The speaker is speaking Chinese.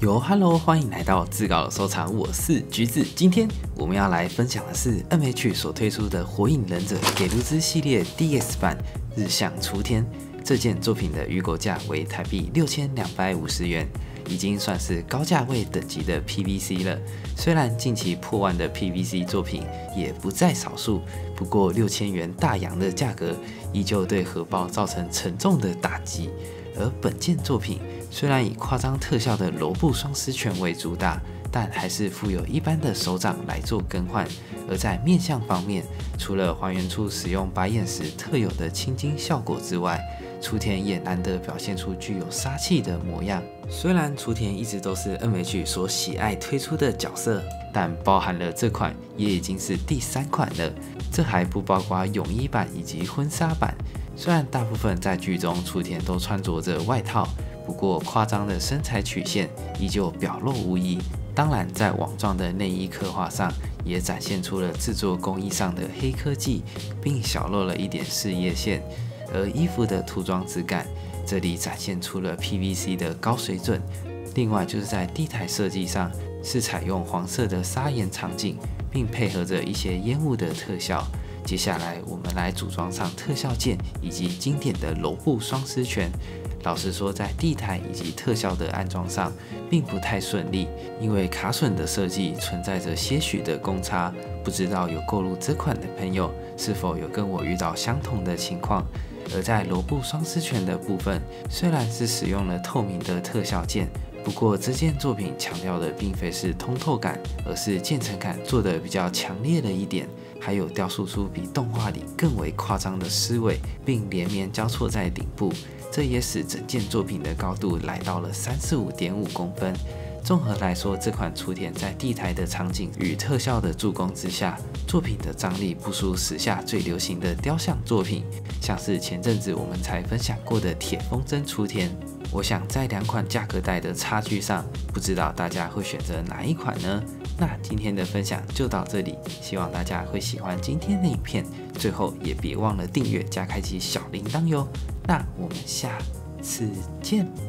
Hello，欢迎来到自稿的收藏，我是橘子。今天我们要来分享的是 MH 所推出的《火影忍者给卢兹系列 DX 版日向雏田》。这件作品的预购价为台币6250元，已经算是高价位等级的 PVC 了。虽然近期破万的 PVC 作品也不在少数，不过6000元大洋的价格依旧对荷包造成沉重的打击。而本件作品虽然以夸张特效的罗布双狮拳为主打，但还是附有一般的手掌来做更换。而在面相方面，除了还原出使用白眼时特有的青筋效果之外，雏田也难得表现出具有杀气的模样。虽然雏田一直都是 MH 所喜爱推出的角色，但包含了这款也已经是第3款了，这还不包括泳衣版以及婚纱版。虽然大部分在剧中雏田都穿着着外套，不过夸张的身材曲线依旧表露无遗。当然，在网状的内衣刻画上，也展现出了制作工艺上的黑科技，并小露了一点事业线。而衣服的涂装质感，这里展现出了 PVC 的高水准。另外就是在地台设计上，是采用黄色的砂岩场景，并配合着一些烟雾的特效。接下来我们来组装上特效剑以及经典的罗布双狮拳。老实说，在地台以及特效的安装上并不太顺利，因为卡榫的设计存在着些许的公差。不知道有购入这款的朋友是否有跟我遇到相同的情况？而在罗布双狮拳的部分，虽然是使用了透明的特效剑，不过这件作品强调的并非是通透感，而是渐层感做得比较强烈了一点，还有雕塑出比动画里更为夸张的狮尾，并连绵交错在顶部，这也使整件作品的高度来到了35.5公分。综合来说，这款雏田在地台的场景与特效的助攻之下，作品的张力不输时下最流行的雕像作品，像是前阵子我们才分享过的铁风筝雏田。我想在2款价格带的差距上，不知道大家会选择哪一款呢？那今天的分享就到这里，希望大家会喜欢今天的影片。最后也别忘了订阅加开启小铃铛哟。那我们下次见。